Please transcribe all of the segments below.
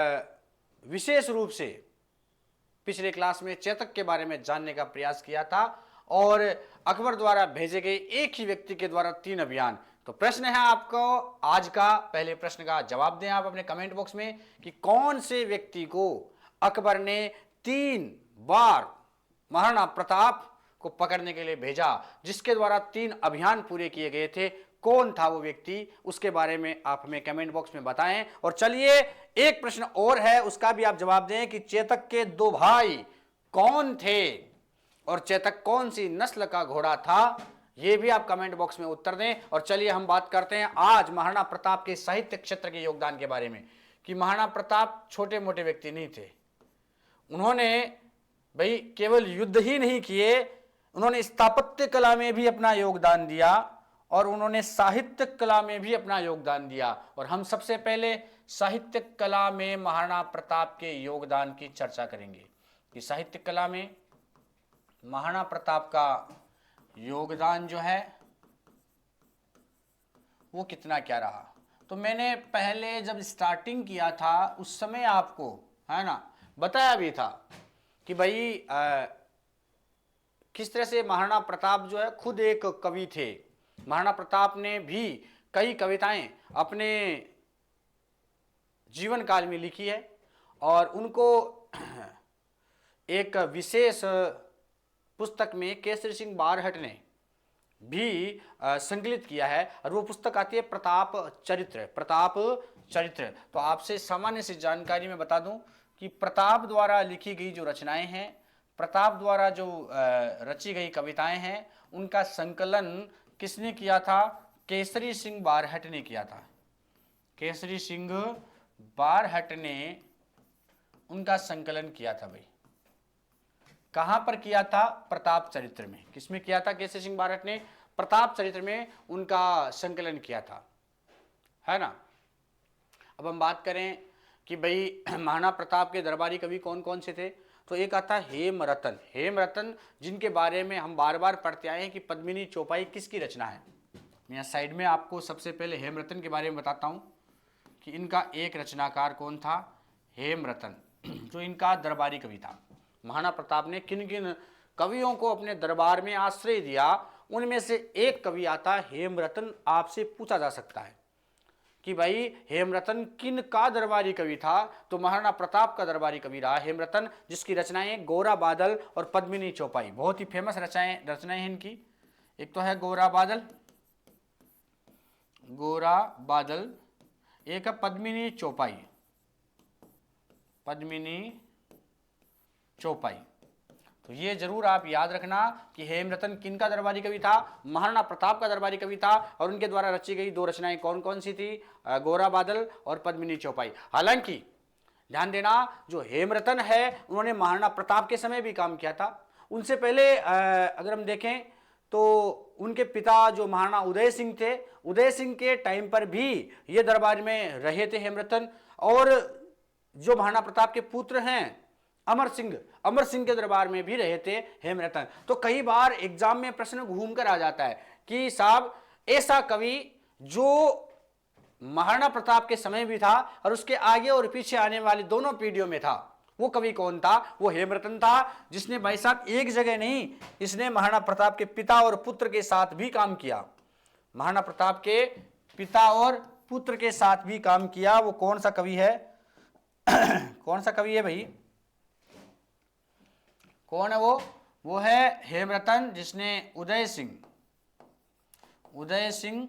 विशेष रूप से पिछले क्लास में चेतक के बारे में जानने का प्रयास किया था और अकबर द्वारा भेजे गए एक ही व्यक्ति के द्वारा 3 अभियान। तो प्रश्न है आपको आज का, पहले प्रश्न का जवाब दें आप अपने कमेंट बॉक्स में कि कौन से व्यक्ति को अकबर ने 3 बार महाराणा प्रताप को पकड़ने के लिए भेजा, जिसके द्वारा 3 अभियान पूरे किए गए थे। कौन था वो व्यक्ति, उसके बारे में आप हमें कमेंट बॉक्स में बताएं। और चलिए एक प्रश्न और है, उसका भी आप जवाब दें कि चेतक के 2 भाई कौन थे और चेतक कौन सी नस्ल का घोड़ा था, ये भी आप कमेंट बॉक्स में उत्तर दें। और चलिए हम बात करते हैं आज महाराणा प्रताप के साहित्य क्षेत्र के योगदान के बारे में कि महाराणा प्रताप छोटे मोटे व्यक्ति नहीं थे। उन्होंने भाई केवल युद्ध ही नहीं किए, उन्होंने स्थापत्य कला में भी अपना योगदान दिया और उन्होंने साहित्य कला में भी अपना योगदान दिया। और हम सबसे पहले साहित्य कला में महाराणा प्रताप के योगदान की चर्चा करेंगे कि साहित्य कला में महाराणा प्रताप का योगदान जो है वो कितना क्या रहा। तो मैंने पहले जब स्टार्टिंग किया था उस समय आपको है ना बताया भी था कि भाई किस तरह से महाराणा प्रताप जो है खुद एक कवि थे। महाराणा प्रताप ने भी कई कविताएं अपने जीवन काल में लिखी है और उनको एक विशेष पुस्तक में केसरी सिंह बारहट ने भी संकलित किया है और वो पुस्तक आती है प्रताप चरित्र। प्रताप चरित्र। तो आपसे सामान्य सी जानकारी में बता दूं कि प्रताप द्वारा लिखी गई जो रचनाएं हैं, प्रताप द्वारा जो रची गई कविताएं हैं, उनका संकलन किसने किया था? केसरी सिंह बारहट ने किया था। केसरी सिंह बारहट ने उनका संकलन किया था। भाई कहां पर किया था? प्रताप चरित्र में। किसमें किया था? केसरी सिंह बारहट ने प्रताप चरित्र में उनका संकलन किया था, है ना। अब हम बात करें कि भाई महाराणा प्रताप के दरबारी कवि कौन कौन से थे, तो एक आता है हेमरतन। हेमरतन जिनके बारे में हम बार बार पढ़ते आए हैं कि पद्मिनी चौपाई किसकी रचना है। यहाँ साइड में आपको सबसे पहले हेमरतन के बारे में बताता हूँ कि इनका एक रचनाकार कौन था? हेमरतन, जो इनका दरबारी कवि था। महाराणा प्रताप ने किन किन कवियों को अपने दरबार में आश्रय दिया, उनमें से एक कवि आता है हेमरतन। आपसे पूछा जा सकता है कि भाई हेमरतन किन का दरबारी कवि था, तो महाराणा प्रताप का दरबारी कवि रहा हेमरतन, जिसकी रचनाएं गोरा बादल और पद्मिनी चौपाई बहुत ही फेमस रचनाएं हैं इनकी। एक तो है गोरा बादल, एक है पद्मिनी चौपाई, तो ये जरूर आप याद रखना कि हेमरतन किन का दरबारी कवि था? महाराणा प्रताप का दरबारी कवि था। और उनके द्वारा रची गई 2 रचनाएं कौन कौन सी थी? गोरा बादल और पद्मिनी चौपाई। हालांकि ध्यान देना, जो हेमरतन है उन्होंने महाराणा प्रताप के समय भी काम किया था। उनसे पहले अगर हम देखें तो उनके पिता जो महाराणा उदय सिंह थे, उदय सिंह के टाइम पर भी ये दरबार में रहे थे हेमरतन। और जो महाराणा प्रताप के पुत्र हैं अमर सिंह के दरबार में भी रहे थे हेमरतन। तो कई बार एग्जाम में प्रश्न घूम कर आ जाता है कि साहब ऐसा कवि जो महाराणा प्रताप के समय भी था और उसके आगे और पीछे आने वाली दोनों पीढ़ियों में था, वो कवि कौन था? वो हेमरतन था, जिसने भाई साहब एक जगह नहीं, इसने महाराणा प्रताप के पिता और पुत्र के साथ भी काम किया। महाराणा प्रताप के पिता और पुत्र के साथ भी काम किया। वो कौन सा कवि है? कौन सा कवि है भाई? कौन है वो है हेमरतन, जिसने उदय सिंह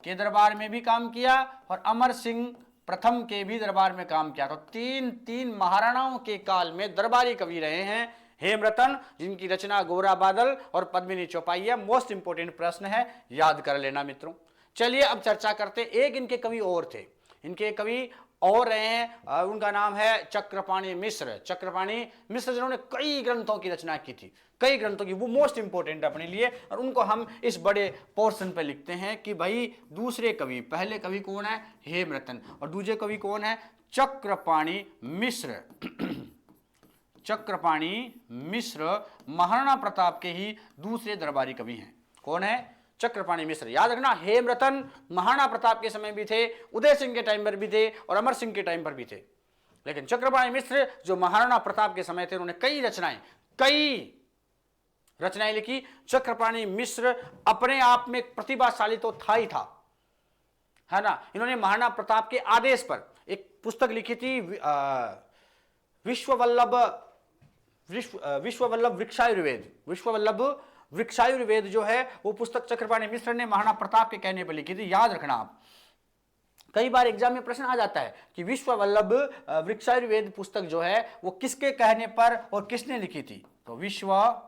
के दरबार में भी काम किया और अमर सिंह प्रथम के भी दरबार में काम किया। तो तीन महाराणाओं के काल में दरबारी कवि रहे हैं हेमरतन, जिनकी रचना गोरा बादल और पद्मिनी चौपाई है। मोस्ट इंपोर्टेंट प्रश्न है, याद कर लेना मित्रों। चलिए अब चर्चा करते। एक इनके कवि और थे, इनके कवि और रहे हैं, उनका नाम है चक्रपाणि मिश्र। जिन्होंने कई ग्रंथों की रचना की थी, कई ग्रंथों की, वो मोस्ट इंपोर्टेंट अपने लिए, और उनको हम इस बड़े पोर्शन पे लिखते हैं कि भाई दूसरे कवि, पहले कवि कौन है? हेमरतन, और दूसरे कवि कौन है? चक्रपाणि मिश्र। चक्रपाणि मिश्र महाराणा प्रताप के ही दूसरे दरबारी कवि हैं। कौन है? चक्रपाणि मिश्र। याद रखना, हेमरतन महाराणा प्रताप के समय भी थे, उदय सिंह के टाइम पर भी थे और अमर सिंह के टाइम पर भी थे। लेकिन चक्रपाणि मिश्र जो महाराणा प्रताप के समय थे, उन्होंने कई रचनाएं लिखी। चक्रपाणि मिश्र अपने आप में एक प्रतिभाशाली तो था ही था, है ना। इन्होंने महाराणा प्रताप के आदेश पर एक पुस्तक लिखी थी, विश्ववल्लभ वृक्षायुर्वेद। विश्ववल्लभ वृक्षायुर्वेद जो है वो पुस्तक चक्रपाणि मिश्र ने महाराणा प्रताप के कहने पर लिखी थी। याद रखना आप, कई बार एग्जाम में प्रश्न आ जाता है कि विश्ववल्लभ वृक्षायुर्वेद पुस्तक जो है वो किसके कहने पर और किसने लिखी थी। तो विश्ववल्लभ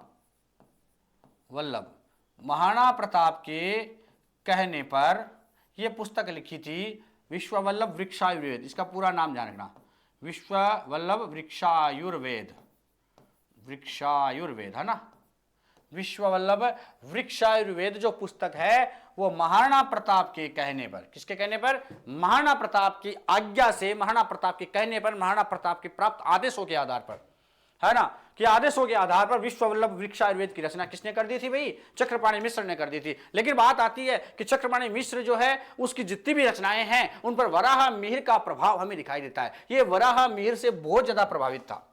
महाराणा प्रताप के कहने पर यह पुस्तक लिखी थी, विश्ववल्लभ वृक्षायुर्वेद। इसका पूरा नाम ध्यान रखना, विश्ववल्लभ वृक्षायुर्वेद, है ना। विश्ववल्लभ वृक्षायुर्वेद जो पुस्तक है वो महाराणा प्रताप के कहने पर, किसके कहने पर, महाराणा प्रताप की आज्ञा से, महाराणा प्रताप के कहने पर, महाराणा प्रताप के प्राप्त आदेशों के आधार पर, है ना, कि आदेशों के आधार पर विश्ववल्लभ वृक्षायुर्वेद की रचना किसने कर दी थी भाई, चक्रपाणि मिश्र ने कर दी थी। लेकिन बात आती है कि चक्रपाणि मिश्र जो है उसकी जितनी भी रचनाएं हैं उन पर वराह मिहिर का प्रभाव हमें दिखाई देता है। ये वराह मिहिर से बहुत ज्यादा प्रभावित था,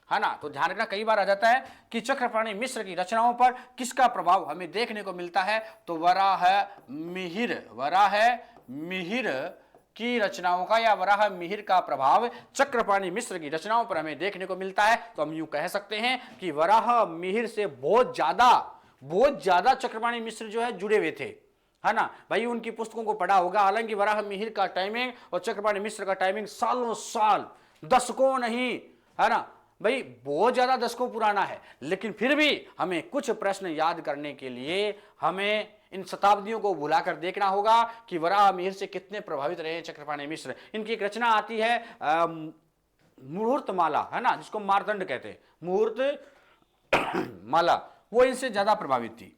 है ना। तो ध्यान रखना, कई बार आ जाता है कि चक्रपाणि मिश्र की रचनाओं पर किसका प्रभाव हमें देखने को मिलता है, तो वराह मिहिर की रचनाओं का या वराह मिहिर का प्रभाव चक्रपाणि मिश्र की रचनाओं पर हमें देखने को मिलता है। तो हम यूं कह सकते हैं कि वराह मिहिर से बहुत ज्यादा चक्रपाणि मिश्र जो है जुड़े हुए थे, है ना भाई। उनकी पुस्तकों को पढ़ा होगा, हालांकि वराह मिहिर का टाइमिंग और चक्रपाणि मिश्र का टाइमिंग सालों साल, दशकों नहीं, है ना भाई, बहुत ज्यादा दशकों पुराना है। लेकिन फिर भी हमें कुछ प्रश्न याद करने के लिए हमें इन शताब्दियों को भुलाकर देखना होगा कि वराह मिहिर से कितने प्रभावित रहे चक्रपाणि मिश्र। इनकी एक रचना आती है मुहूर्तमाला, है ना, जिसको मार्तंड कहते हैं, मुहूर्तमाला, वो इनसे ज्यादा प्रभावित थी।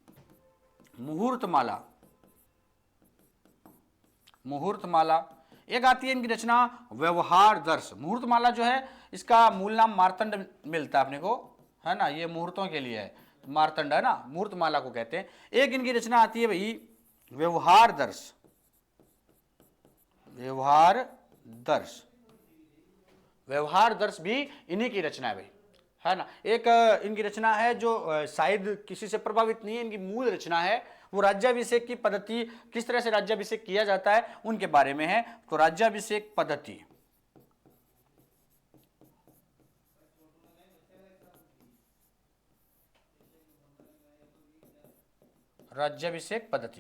मुहूर्तमाला एक आती है इनकी रचना व्यवहार दर्श। मुहूर्तमाला जो है इसका मूल नाम मार्तंड मिलता है अपने को, है ना, ये मुहूर्तों के लिए है, मार्तंड, है ना, मुहूर्तमाला को कहते हैं। एक इनकी रचना आती है भाई व्यवहार दर्श भी इन्हीं की रचना है भाई, है ना। एक इनकी रचना है जो शायद किसी से प्रभावित नहीं है, इनकी मूल रचना है, वो राज्याभिषेक की पद्धति, किस तरह से राज्याभिषेक किया जाता है उनके बारे में है। तो राज्याभिषेक पद्धति,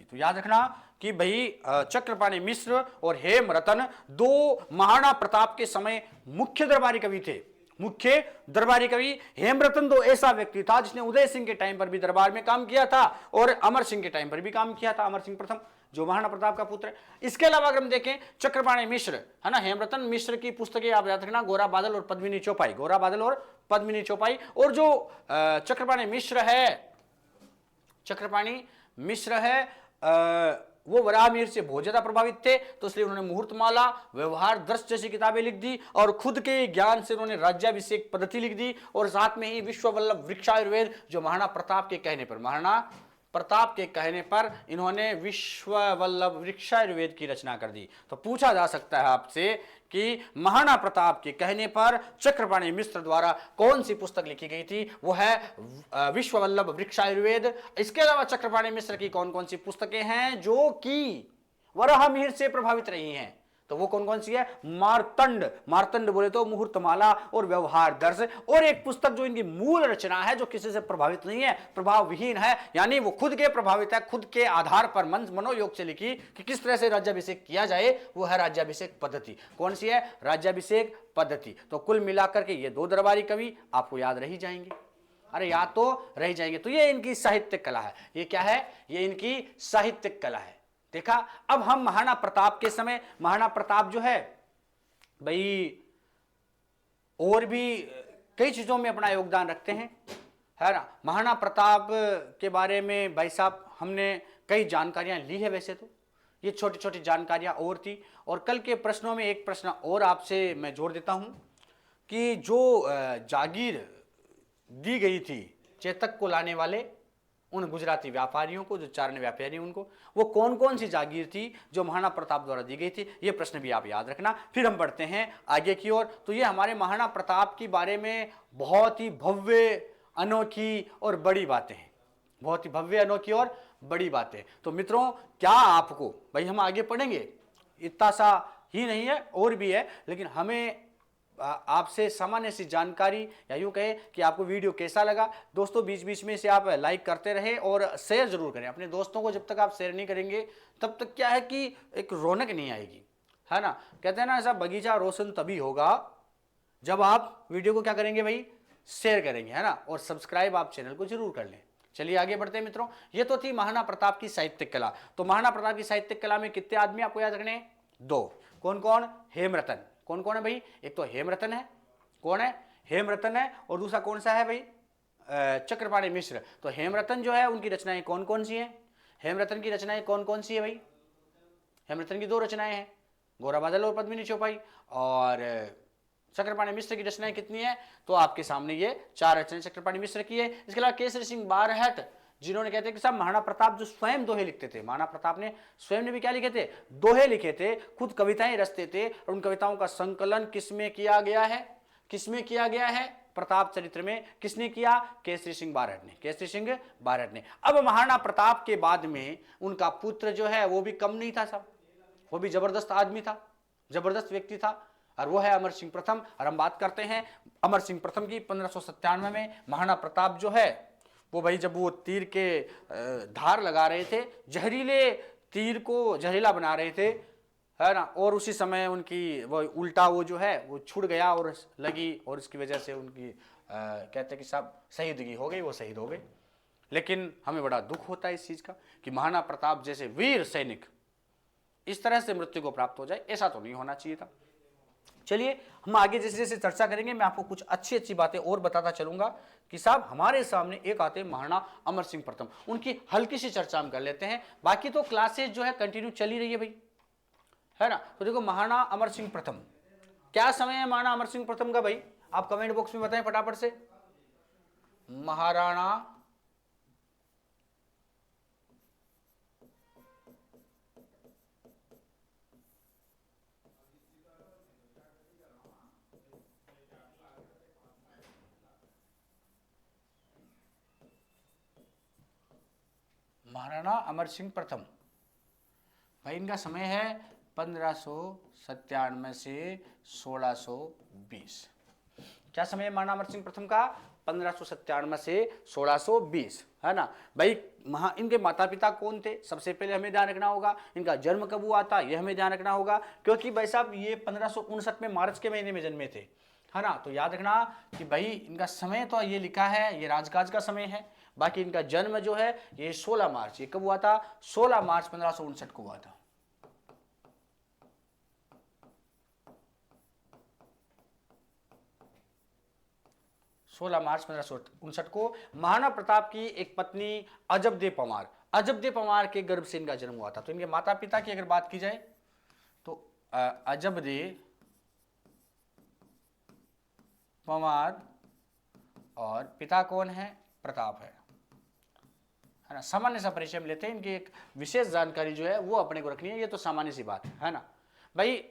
तो याद रखना कि भाई चक्रपाणि मिश्र और हेमरतन दो महाराणा प्रताप के समय मुख्य दरबारी कवि थे। हेमरतन तो ऐसा व्यक्ति था जिसने उदय सिंह के टाइम पर भी दरबार में काम किया था और अमर सिंह के टाइम पर भी काम किया था, अमर सिंह प्रथम जो महाराणा प्रताप का पुत्र है। इसके अलावा अगर हम देखें चक्रपाणि मिश्र, है ना, हेमरतन मिश्र की पुस्तकें आप याद रखना, गोरा बादल और पद्मिनी चौपाई। और जो चक्रपाणि मिश्र है वो वराह मिहिर से बहुत ज्यादा प्रभावित थे, तो इसलिए उन्होंने मुहूर्तमाला, व्यवहार दर्श जैसी किताबें लिख दी और खुद के ज्ञान से उन्होंने राज्याभिषेक पद्धति लिख दी और साथ में ही विश्ववल्लभ वृक्षायुर्वेद जो महाराणा प्रताप के कहने पर इन्होंने विश्ववल्लभ वृक्षायुर्वेद की रचना कर दी। तो पूछा जा सकता है आपसे कि महाराणा प्रताप के कहने पर चक्रपाणि मिश्र द्वारा कौन सी पुस्तक लिखी गई थी, वो है विश्ववल्लभ वृक्षायुर्वेद। इसके अलावा चक्रपाणि मिश्र की कौन कौन सी पुस्तकें हैं जो कि वराह मिहिर से प्रभावित रही हैं, तो वो कौन कौन सी है, मार्तंड बोले तो मुहूर्तमाला और व्यवहार दर्श, और एक पुस्तक जो इनकी मूल रचना है जो किसी से प्रभावित नहीं है, प्रभाव विहीन है, यानी वो खुद के प्रभावित है, खुद के आधार पर मनोयोग से लिखी कि किस तरह से राज्याभिषेक किया जाए, वो है राज्याभिषेक पद्धति। कौन सी है, राज्याभिषेक पद्धति। तो कुल मिलाकर के ये दो दरबारी कवि आपको याद रह जाएंगे, याद तो रह जाएंगे। तो ये इनकी साहित्यिक कला है, ये क्या है, ये इनकी साहित्यिक कला है। देखा, अब हम महाराणा प्रताप के समय, महाराणा प्रताप जो है भाई और भी कई चीजों में अपना योगदान रखते हैं, है ना। महाराणा प्रताप के बारे में भाई साहब हमने कई जानकारियां ली है, वैसे तो ये छोटी छोटी जानकारियां और थी। और कल के प्रश्नों में एक प्रश्न और आपसे मैं जोड़ देता हूं कि जो जागीर दी गई थी चेतक को लाने वाले, उन गुजराती व्यापारियों को, जो चारण व्यापारी उनको, वो कौन कौन सी जागीर थी जो महाराणा प्रताप द्वारा दी गई थी, ये प्रश्न भी आप याद रखना। फिर हम बढ़ते हैं आगे की ओर। तो ये हमारे महाराणा प्रताप के बारे में बहुत ही भव्य, अनोखी और बड़ी बातें हैं, बहुत ही भव्य, अनोखी और बड़ी बातें। तो मित्रों, क्या आपको, भाई हम आगे पढ़ेंगे, इतना सा ही नहीं है और भी है, लेकिन हमें आपसे सामान्य सी जानकारी, या यूं कहे कि आपको वीडियो कैसा लगा। दोस्तों, बीच बीच में से आप लाइक करते रहे और शेयर जरूर करें अपने दोस्तों को। जब तक आप शेयर नहीं करेंगे तब तक क्या है कि एक रौनक नहीं आएगी, है ना। कहते हैं ना, ऐसा बगीचा रोशन तभी होगा जब आप वीडियो को क्या करेंगे भाई, शेयर करेंगे, है ना। और सब्सक्राइब आप चैनल को जरूर कर लें। चलिए आगे बढ़ते हैं मित्रों। ये तो थी महाराणा प्रताप की साहित्यिक कला। तो महाराणा प्रताप की साहित्यिक कला में कितने आदमी आपको याद रखने हैं? 2। कौन कौन? हेमरतन। कौन कौन है भाई? एक तो हेमरतन है, कौन है? हेमरतन है। और दूसरा कौन सा है भाई? चक्रपाणि मिश्र। तो हेमरतन जो है, उनकी रचनाएं कौन कौन सी हैं? हेमरतन की रचनाएं कौन कौन सी है भाई? हेमरतन की 2 रचनाएं हैं, गोरा बादल और पद्मिनी चौपाई। और चक्रपाणि मिश्र की रचनाएं कितनी है? तो आपके सामने ये 4 रचनाएं चक्रपाणि मिश्र की है। इसके अलावा केसरी सिंह बारहट, जिन्होंने कहते हैं कि साहब महाराणा प्रताप जो स्वयं दोहे लिखते थे, महाराणा प्रताप ने स्वयं ने भी क्या लिखे थे? दोहे लिखे थे, खुद कविताएं रचते थे। और उन कविताओं का संकलन किसमें किया गया है? किसमें किया गया है? प्रताप चरित्र में। किसने किया? केसरी सिंह बारहट ने। केसरी सिंह बारहट ने। अब महाराणा प्रताप के बाद में उनका पुत्र जो है वो भी कम नहीं था साहब, वो भी जबरदस्त आदमी था, जबरदस्त व्यक्ति था, और वो है अमर सिंह प्रथम। और हम बात करते हैं अमर सिंह प्रथम की। 1597 में महाराणा प्रताप जो है वो भाई, जब वो तीर के धार लगा रहे थे, जहरीले तीर को जहरीला बना रहे थे, है ना, और उसी समय उनकी वो उल्टा वो जो है वो छुड़ गया और लगी, और इसकी वजह से उनकी कहते हैं कि साहब शहीदगी हो गई, वो शहीद हो गए। लेकिन हमें बड़ा दुख होता है इस चीज का कि महाराणा प्रताप जैसे वीर सैनिक इस तरह से मृत्यु को प्राप्त हो जाए, ऐसा तो नहीं होना चाहिए था। चलिए हम आगे जैसे जैसे चर्चा करेंगे, मैं आपको कुछ अच्छी अच्छी बातें और बताता चलूंगा कि साहब हमारे सामने एक आते हैं महाराणा अमर सिंह प्रथम, उनकी हल्की सी चर्चा हम कर लेते हैं। बाकी तो क्लासेज जो है कंटिन्यू चली रही है भाई, है ना। तो देखो, महाराणा अमर सिंह प्रथम, क्या समय है महाराणा अमर सिंह प्रथम का भाई? आप कमेंट बॉक्स में बताएं फटाफट से। महाराणा महाराणा अमर सिंह प्रथम भाई, इनका समय है 1597 से 1620। क्या समय है महाराणा अमर सिंह प्रथम का? 1597 से 1620, है ना भाई। इनके माता पिता कौन थे? सबसे पहले हमें ध्यान रखना होगा इनका जन्म कब हुआ था, यह हमें ध्यान रखना होगा, क्योंकि भाई साहब ये 1559 में मार्च के महीने में जन्मे थे, है ना। तो याद रखना कि भाई इनका समय तो ये लिखा है, ये राजकाज का समय है। बाकी इनका जन्म जो है ये 16 मार्च, ये कब हुआ था? 16 मार्च 1559 को हुआ था। 16 मार्च 1559 को महाराणा प्रताप की एक पत्नी अजबदेव पंवार, अजबदेव पंवार के गर्भ से इनका जन्म हुआ था। तो इनके माता पिता की अगर बात की जाए तो अजबदेव पंवार, और पिता कौन है? प्रताप है ना। सामान्य सा परिचय लेते हैं, इनकी एक विशेष जानकारी जो है वो अपने को रखनी है, ये तो सामान्य सी बात है ना भाई।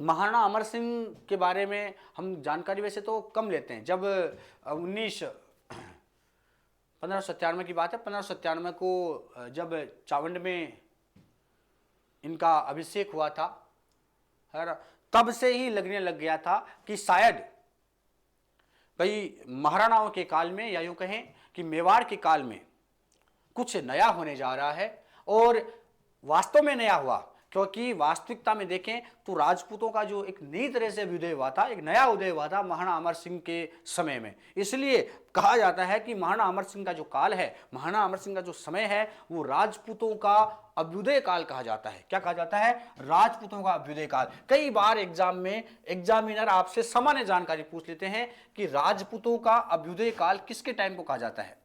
महाराणा अमर सिंह के बारे में हम जानकारी वैसे तो कम लेते हैं। जब 1597 की बात है, 1597 को जब चावंड में इनका अभिषेक हुआ था, है ना, तब से ही लगने लग गया था कि शायद भाई महाराणाओं के काल में, या यूं कहें कि मेवाड़ के काल में कुछ नया होने जा रहा है। और वास्तव में नया हुआ, क्योंकि वास्तविकता में देखें तो राजपूतों का जो एक नई तरह से उदय हुआ था, एक नया उदय हुआ था महाराणा अमर सिंह के समय में। इसलिए कहा जाता है कि महाराणा अमर सिंह का जो काल है, महाराणा अमर सिंह का जो समय है, वो राजपूतों का अभ्युदय काल कहा जाता है। क्या कहा जाता है? राजपूतों का अभ्युदय काल। कई बार एग्जाम में एग्जामिनर आपसे सामान्य जानकारी पूछ लेते हैं कि राजपूतों का अभ्युदय काल किसके टाइम को कहा जाता है?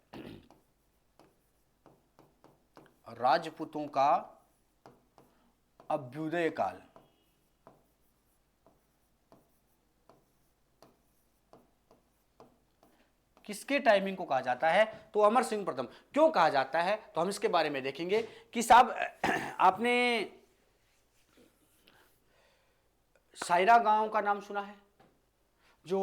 राजपूतों का अभ्युदय काल किसके टाइमिंग को कहा जाता है? तो अमर सिंह प्रथम। क्यों कहा जाता है तो हम इसके बारे में देखेंगे कि साहब आपने सायरा गांव का नाम सुना है, जो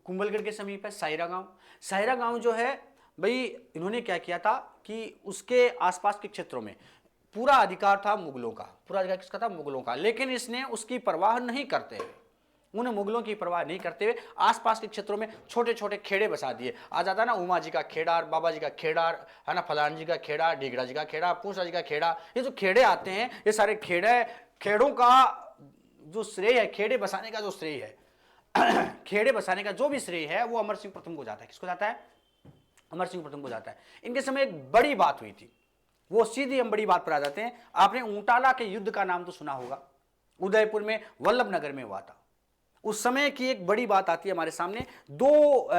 कुंभलगढ़ के समीप है, सायरा गांव। सायरा गांव जो है भाई, इन्होंने क्या किया था कि उसके आसपास के क्षेत्रों में पूरा अधिकार था मुगलों का। पूरा अधिकार किसका था? मुगलों का। लेकिन इसने उसकी परवाह नहीं करते हुए, उन्हें मुगलों की परवाह नहीं करते हुए आसपास के क्षेत्रों में छोटे छोटे खेड़े बसा दिए। आ जाता ना उमा जी का खेड़ा, बाबा जी का खेड़ा, है ना, फलान जी का खेड़ा, ढीगड़ा जी का खेड़ा, पूसा जी का खेड़ा। ये जो खेड़े आते हैं, ये सारे खेड़ों का जो श्रेय है, खेड़े बसाने का जो श्रेय है खेड़े बसाने का जो भी श्रेय है वो अमर सिंह प्रथम को जाता है। किसको जाता है? अमर सिंह प्रथम को जाता है। इनके समय एक बड़ी बात हुई थी, वो सीधी हम बड़ी बात पर आ जाते हैं। आपने ऊंटाला के युद्ध का नाम तो सुना होगा, उदयपुर में, वल्लभ नगर में हुआ था। उस समय की एक बड़ी बात आती है हमारे सामने। दो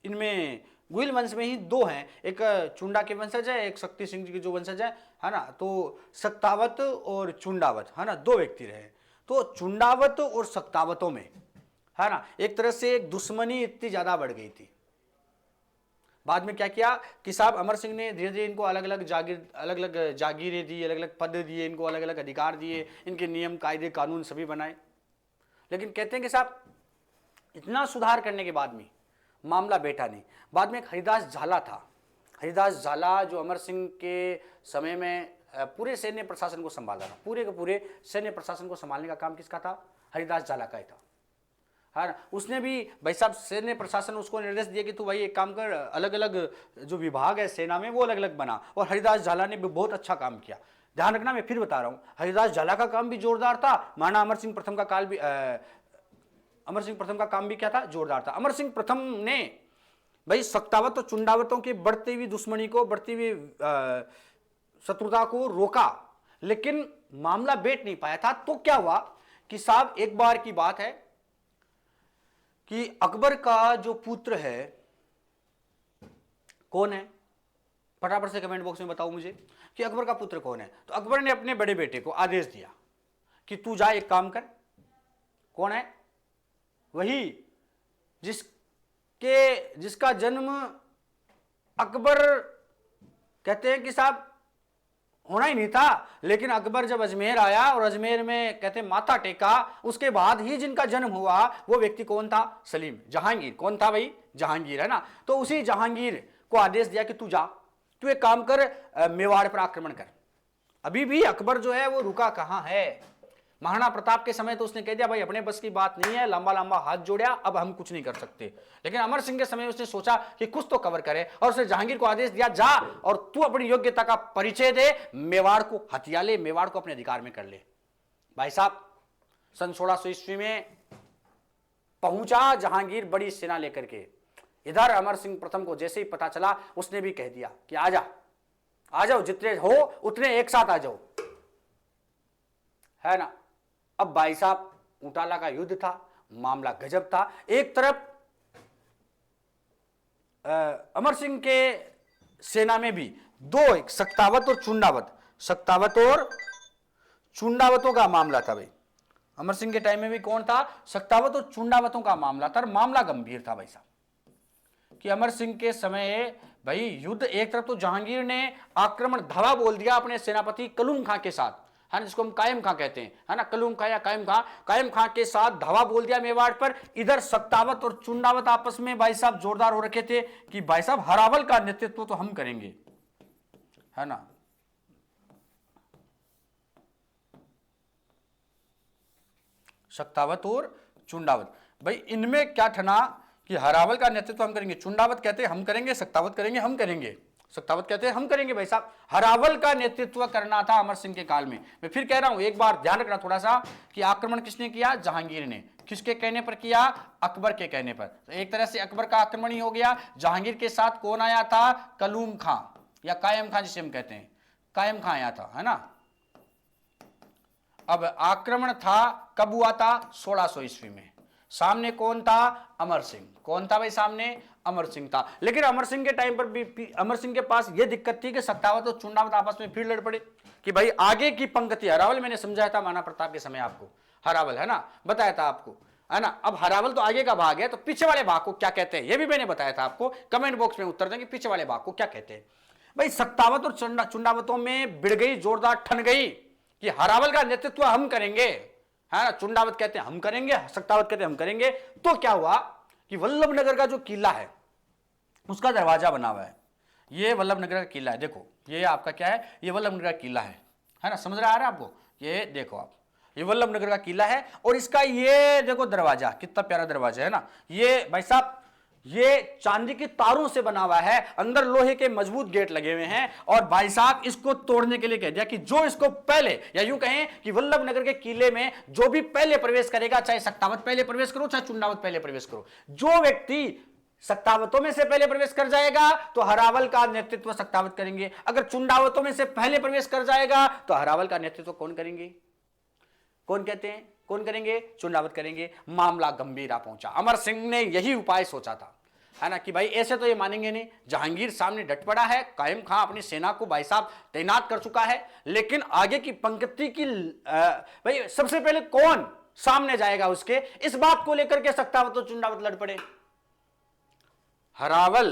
इनमें गुहिल वंश में ही दो हैं, एक चुंडा के वंशज है, एक शक्ति सिंह जी के जो वंशज है ना। तो सक्तावत और चुंडावत, है ना, दो व्यक्ति रहे। तो चुंडावत और सक्तावतों में, है ना, एक तरह से एक दुश्मनी इतनी ज्यादा बढ़ गई थी। बाद में क्या किया कि साहब अमर सिंह ने धीरे धीरे इनको अलग अलग जागीरें दी, अलग अलग पद दिए, इनको अलग अलग अधिकार दिए, इनके नियम कायदे कानून सभी बनाए। लेकिन कहते हैं कि साहब इतना सुधार करने के बाद में मामला बैठा नहीं। बाद में एक हरिदास झाला था। हरिदास झाला जो अमर सिंह के समय में पूरे सैन्य प्रशासन को संभाला था। पूरे के पूरे सैन्य प्रशासन को संभालने का काम किसका था? हरिदास झाला का ही था, है ना। उसने भी भाई साहब सैन्य प्रशासन उसको निर्देश दिया कि तू भाई एक काम कर, अलग अलग जो विभाग है सेना में वो अलग अलग बना। और हरिदास झाला ने भी बहुत अच्छा काम किया। ध्यान रखना, मैं फिर बता रहा हूं, हरिदास झाला का काम भी जोरदार था। माना अमर सिंह प्रथम का काल भी अमर सिंह प्रथम का काम भी क्या था? जोरदार था। अमर सिंह प्रथम ने भाई सक्तावत और चुंडावतों की बढ़ती हुई दुश्मनी को, बढ़ती हुई शत्रुता को रोका, लेकिन मामला बैठ नहीं पाया था। तो क्या हुआ कि साहब एक बार की बात है कि अकबर का जो पुत्र है, कौन है? फटाफट से कमेंट बॉक्स में बताओ मुझे कि अकबर का पुत्र कौन है। तो अकबर ने अपने बड़े बेटे को आदेश दिया कि तू जा एक काम कर। कौन है? वही जिसका जन्म अकबर कहते हैं कि साहब होना ही नहीं था, लेकिन अकबर जब अजमेर आया और अजमेर में कहते माथा टेका, उसके बाद ही जिनका जन्म हुआ वो व्यक्ति कौन था? सलीम, जहांगीर। कौन था भाई? जहांगीर, है ना। तो उसी जहांगीर को आदेश दिया कि तू जा, तू एक काम कर, मेवाड़ पर आक्रमण कर। अभी भी अकबर जो है वो रुका कहां है। महाराणा प्रताप के समय तो उसने कह दिया भाई अपने बस की बात नहीं है, लंबा लंबा हाथ जोड़ा, अब हम कुछ नहीं कर सकते। लेकिन अमर सिंह के समय उसने सोचा कि कुछ तो कवर करे, और उसने जहांगीर को आदेश दिया, जा और तू अपनी योग्यता का परिचय दे, मेवाड़ को हथिया ले, मेवाड़ को अपने अधिकार में कर ले। भाई साहब सन 1600 ईस्वी में पहुंचा जहांगीर बड़ी सेना लेकर के। इधर अमर सिंह प्रथम को जैसे ही पता चला, उसने भी कह दिया कि आ जाओ, जितने हो उतने एक साथ आ जाओ, है ना। अब भाई साहब ऊंटाला का युद्ध था, मामला गजब था। एक तरफ अमर सिंह के सेना में भी दो, एक सक्तावत और चुंडावतों का मामला था। भाई अमर सिंह के टाइम में भी कौन था? सक्तावत और चुंडावतों का मामला था। मामला गंभीर था भाई साहब कि अमर सिंह के समय भाई युद्ध, एक तरफ तो जहांगीर ने आक्रमण धावा बोल दिया अपने सेनापति कलूम खां के साथ, है ना, जिसको हम कायम खां कहते हैं, है ना, कलूम खां या कायम खां के साथ धावा बोल दिया मेवाड़ पर। इधर सक्तावत और चुंडावत आपस में भाई साहब जोरदार हो रखे थे कि भाई साहब हरावल का नेतृत्व तो हम करेंगे, है ना। सक्तावत और चुंडावत, भाई इनमें क्या ठना कि हरावल का नेतृत्व हम करेंगे। चुंडावत कहते हैं हम करेंगे, सक्तावत करेंगे हम करेंगे, सक्तावत कहते हैं हम करेंगे। भाई साहब हरावल का नेतृत्व करना था अमर सिंह के काल में। मैं फिर कह रहा हूं, एक बार ध्यान रखना थोड़ा सा कि आक्रमण किसने किया? जहांगीर ने। किसके कहने पर किया? अकबर के कहने पर। तो एक तरह से अकबर का आक्रमण ही हो गया। जहांगीर के साथ कौन आया था? कलूम खां या कायम खां जिसे हम कहते हैं, कायम खां आया था, है ना। अब आक्रमण था कब हुआ था? 1600 ईस्वी में। सामने कौन था? अमर सिंह। कौन था भाई सामने? अमर सिंह था। लेकिन अमर सिंह के टाइम पर भी अमर सिंह के पास यह दिक्कत थी कि सक्तावत और चुंडावत आपस में फिर लड़ पड़े कि भाई आगे की पंक्ति हरावल, मैंने समझाया था महाराणा प्रताप के समय आपको, हरावल, है ना, बताया था आपको। है ना। अब हरावल तो आगे का भाग है, तो पीछे वाले भाग को क्या कहते हैं ये भी मैंने बताया था आपको, कमेंट बॉक्स में उत्तर देंगे पीछे वाले भाग को क्या कहते हैं। भाई सक्तावत और चुंडावतों में भिड़ गई, जोरदार ठन गई कि हरावल का नेतृत्व हम करेंगे, है ना। चुंडावत कहते हैं हम करेंगे, सक्तावत कहते हैं हम करेंगे। तो क्या हुआ कि वल्लभनगर का जो किला है उसका दरवाजा बना हुआ है, ये वल्लभनगर का किला है। देखो ये आपका क्या है, ये वल्लभनगर का किला है ना, समझ रहा है आपको। ये देखो आप, ये वल्लभनगर का किला है और इसका ये देखो दरवाजा, कितना प्यारा दरवाजा है ना। ये भाई साहब ये चांदी के तारों से बना हुआ है, अंदर लोहे के मजबूत गेट लगे हुए हैं। और भाई साहब इसको तोड़ने के लिए कह दिया कि जो इसको पहले, या यूं कहें कि वल्लभनगर के किले में जो भी पहले प्रवेश करेगा, चाहे सक्तावत पहले प्रवेश करो चाहे चुंडावत पहले प्रवेश करो, जो व्यक्ति सक्तावतों में से पहले प्रवेश कर जाएगा तो हरावल का नेतृत्व सक्तावत करेंगे, अगर चुंडावतों में से पहले प्रवेश कर जाएगा तो हरावल का नेतृत्व कौन करेंगे, कौन कहते हैं, कौन करेंगे, चुंडावत करेंगे। मामला गंभीर आ पहुंचा। अमर सिंह ने यही उपाय सोचा था, है ना, कि भाई ऐसे तो ये मानेंगे नहीं। जहांगीर सामने डट पड़ा है, कायम खां अपनी सेना को भाई साहब तैनात कर चुका है, लेकिन आगे की पंक्ति की भाई सबसे पहले कौन सामने जाएगा उसके, इस बात को लेकर के सक्तावत और चुंडावत लड़ पड़े। हरावल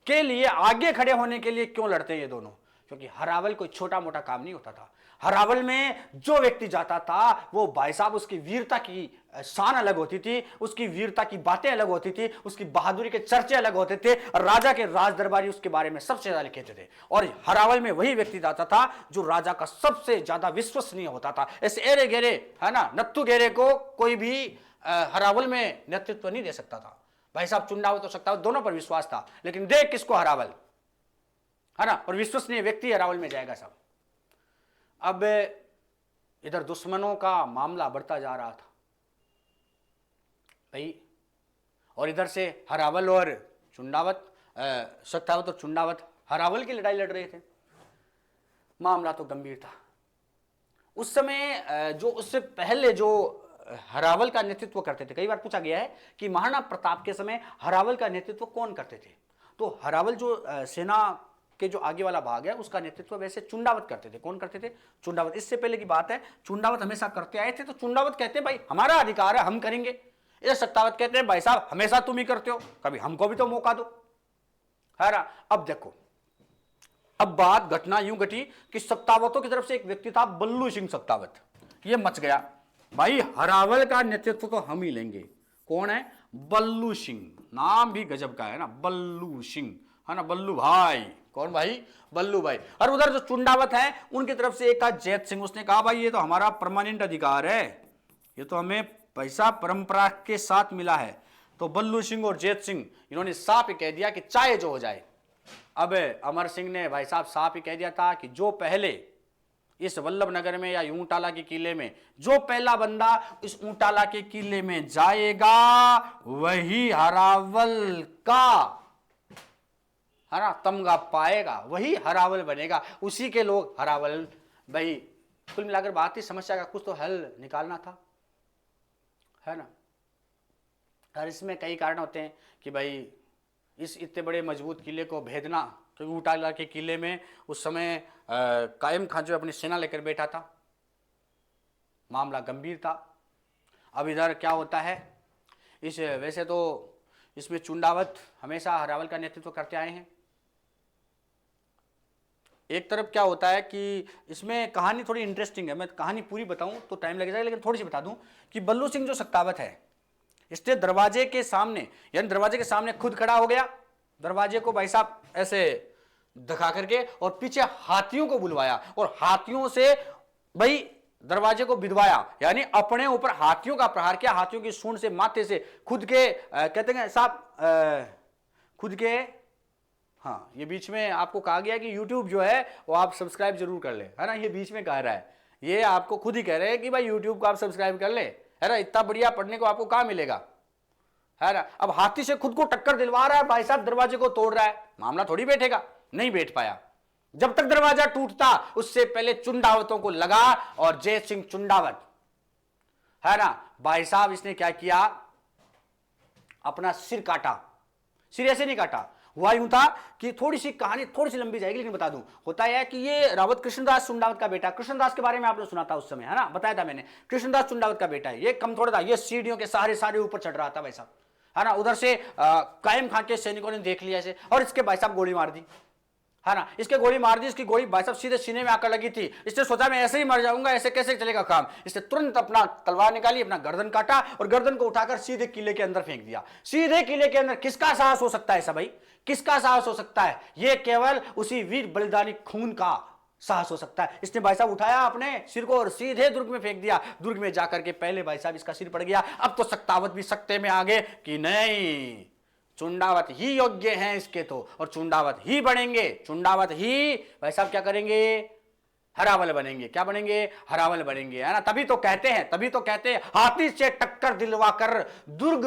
के लिए आगे खड़े होने के लिए क्यों लड़ते हैं ये दोनों, क्योंकि हरावल कोई छोटा मोटा काम नहीं होता था। हरावल में जो व्यक्ति जाता था वो भाई साहब उसकी वीरता की शान अलग होती थी, उसकी वीरता की बातें अलग होती थी, उसकी बहादुरी के चर्चे अलग होते थे, राजा के राज दरबारी उसके बारे में सबसे ज्यादा लिखते थे। और हरावल में वही व्यक्ति जाता था जो राजा का सबसे ज्यादा विश्वसनीय होता था। ऐसे एरे गेरे, है ना, नत्थु गेरे को कोई भी हरावल में नेतृत्व नहीं दे सकता था। भाई साहब चुंडावत हो सकता है, दोनों पर विश्वास था, लेकिन देख किसको, हरावल, है ना, और विश्वसनीय व्यक्ति हरावल में जाएगा साहब। अब इधर दुश्मनों का मामला बढ़ता जा रहा था भाई, और इधर से हरावल और चुंडावत, सक्तावत और चुंडावत हरावल की लड़ाई लड़ रहे थे। मामला तो गंभीर था। उस समय जो उससे पहले जो हरावल का नेतृत्व करते थे, कई बार पूछा गया है कि महाराणा प्रताप के समय हरावल का नेतृत्व कौन करते थे, तो हरावल जो सेना के जो आगे वाला भाग है उसका नेतृत्व वैसे चुंडावत करते थे। कौन करते थे, चुंडावत। इससे पहले की बात है, चुंडावत हमेशा करते आए थे, तो चुंडावत कहते हैं भाई हमारा अधिकार है, हम करेंगे। इधर सक्तावत कहते हैं भाई साहब हमेशा तुम ही करते हो, कभी हमको भी तो मौका दो, है ना। अब देखो, अब बात घटना यूं घटी कि सक्तावतों की तरफ से एक व्यक्ति था बल्लू सिंह सक्तावत, ये मच गया भाई हरावल का नेतृत्व तो हम ही लेंगे। कौन है, बल्लू सिंह, नाम भी गजब का है ना, बल्लू सिंह, है ना, बल्लू भाई। कौन भाई, बल्लू भाई। और उधर जो चुंडावत है उनकी तरफ से एक था जैत सिंह, उसने कहा भाई ये तो हमारा परमानेंट अधिकार है, ये तो हमें पैसा परंपरा के साथ मिला है। तो बल्लू सिंह और जैत सिंह इन्होंने साफ ही कह दिया कि चाहे जो हो जाए। अब अमर सिंह ने भाई साहब साफ ही कह दिया था कि जो पहले इस वल्लभनगर में या ऊंटाला के किले में जो पहला बंदा इस ऊंटाला के किले में जाएगा वही हरावल का, है ना, तमगा पाएगा, वही हरावल बनेगा, उसी के लोग हरावल। भाई कुल मिलाकर बात ही, समस्या का कुछ तो हल निकालना था, है ना। और इसमें कई कारण होते हैं कि भाई इस इतने बड़े मजबूत किले को भेदना, क्योंकि ऊंटाला के किले में उस समय कायम खां जो अपनी सेना लेकर बैठा था, मामला गंभीर था। अब इधर क्या होता है, इस वैसे तो इसमें चुंडावत हमेशा हरावल का नेतृत्व करते आए हैं। एक तरफ क्या होता है कि इसमें कहानी थोड़ी इंटरेस्टिंग है, मैं कहानी पूरी बताऊं तो टाइम लग जाएगा, लेकिन थोड़ी सी बता दूं कि बल्लू सिंह जो सक्तावत है इसने दरवाजे के सामने, यानी दरवाजे के सामने खुद खड़ा हो गया, दरवाजे को भाई साहब ऐसे दिखा करके, और पीछे हाथियों को बुलवाया और हाथियों से भाई दरवाजे को बिधवाया, यानी अपने ऊपर हाथियों का प्रहार किया, हाथियों की सूंड से, माथे से, खुद के कहते हैं साहब खुद के, हाँ ये बीच में आपको कहा गया कि YouTube जो है वो आप सब्सक्राइब जरूर कर ले, है ना, ये बीच में कह रहा है, ये आपको खुद ही कह रहे हैं कि भाई YouTube को आप सब्सक्राइब कर ले, है ना, इतना बढ़िया पढ़ने को आपको कहाँ मिलेगा, है ना। अब हाथी से खुद को टक्कर दिलवा रहा है भाई साहब, दरवाजे को तोड़ रहा है, मामला थोड़ी बैठेगा, नहीं बैठ पाया। जब तक दरवाजा टूटता उससे पहले चुंडावतों को लगा, और जय सिंह चुंडावत, है ना, भाई साहब इसने क्या किया, अपना सिर काटा। सिर ऐसे नहीं काटा, हुआ यूं था कि थोड़ी सी कहानी थोड़ी सी लंबी जाएगी लेकिन बता दूं, होता यह है कि ये रावत कृष्णदास चुंडावत का बेटा, कृष्णदास के बारे में आपने सुना था उस समय, है ना, बताया था मैंने, कृष्णदास चुंडावत का बेटा है। ये कम थोड़ा था, ये सीढ़ियों के सहारे सारे ऊपर चढ़ रहा था भाई साहब, है ना। उधर से कायम खां के सैनिकों ने देख लिया ऐसे और इसके भाई साहब गोली मार दी, है ना, इसके गोली मार दी, इसकी गोली भाई साहब सीधे सीने में आकर लगी थी। इसने सोचा मैं ऐसे ही मर जाऊंगा, ऐसे कैसे चलेगा काम। इसने तुरंत अपना तलवार निकाली, अपना गर्दन काटा और गर्दन को उठाकर सीधे किले के अंदर फेंक दिया। सीधे किले के अंदर किसका साहस हो सकता है ऐसा भाई, किसका साहस हो सकता है? ये केवल उसी वीर बलिदानी खून का साहस हो सकता है। इसने भाई साहब उठाया अपने सिर को और सीधे दुर्ग में फेंक दिया। दुर्ग में जाकर के पहले भाई साहब इसका सिर पड़ गया। अब तो सक्तावत भी सक्ते में आ गए कि नहीं, चुंडावत ही योग्य हैं इसके तो, और चुंडावत ही बनेंगे, चुंडावत ही भाई साहब क्या करेंगे, हरावल बनेंगे। क्या बनेंगे? हरावल बनेंगे, है ना। तभी तो कहते हैं हाथी से टक्कर दिलवाकर दुर्ग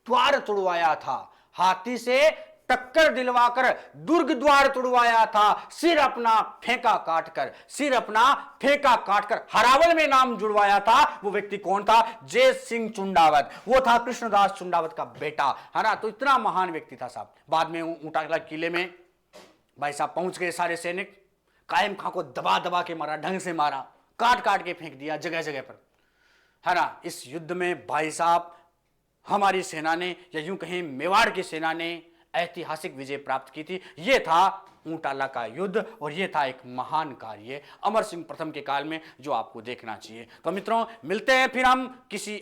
द्वार तुड़वाया था, हाथी से टक्कर दिलवाकर दुर्ग द्वार तुड़वाया था, सिर अपना फेंका काटकर, सिर अपना फेंका काटकर हरावल में नाम जुड़वाया था। वो व्यक्ति कौन था? जय सिंह चुंडावत, वो था कृष्णदास चुंडावत का बेटा, है ना। तो इतना महान व्यक्ति था साहब। बाद में ऊंटाकला किले में भाई साहब पहुंच गए सारे सैनिक, कायम खां को दबा दबा के मारा, ढंग से मारा, काट काट के फेंक दिया जगह जगह पर, है ना। इस युद्ध में भाई साहब हमारी सेना ने, या यूं कहें मेवाड़ की सेना ने ऐतिहासिक विजय प्राप्त की थी। यह था ऊंटाला का युद्ध और यह था एक महान कार्य अमर सिंह प्रथम के काल में जो आपको देखना चाहिए। तो मित्रों मिलते हैं फिर हम किसी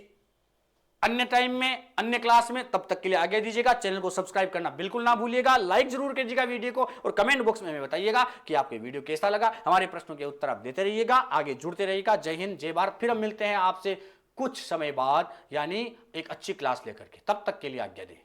अन्य टाइम में, अन्य क्लास में। तब तक के लिए आगे दीजिएगा। चैनल को सब्सक्राइब करना बिल्कुल ना भूलिएगा, लाइक जरूर कीजिएगा वीडियो को, और कमेंट बॉक्स में हमें बताइएगा कि आपके वीडियो कैसा लगा। हमारे प्रश्नों के उत्तर आप देते रहिएगा, आगे जुड़ते रहिएगा। जय हिंद, जय भारत। फिर हम मिलते हैं आपसे कुछ समय बाद, यानी एक अच्छी क्लास लेकर के। तब तक के लिए आज्ञा दें।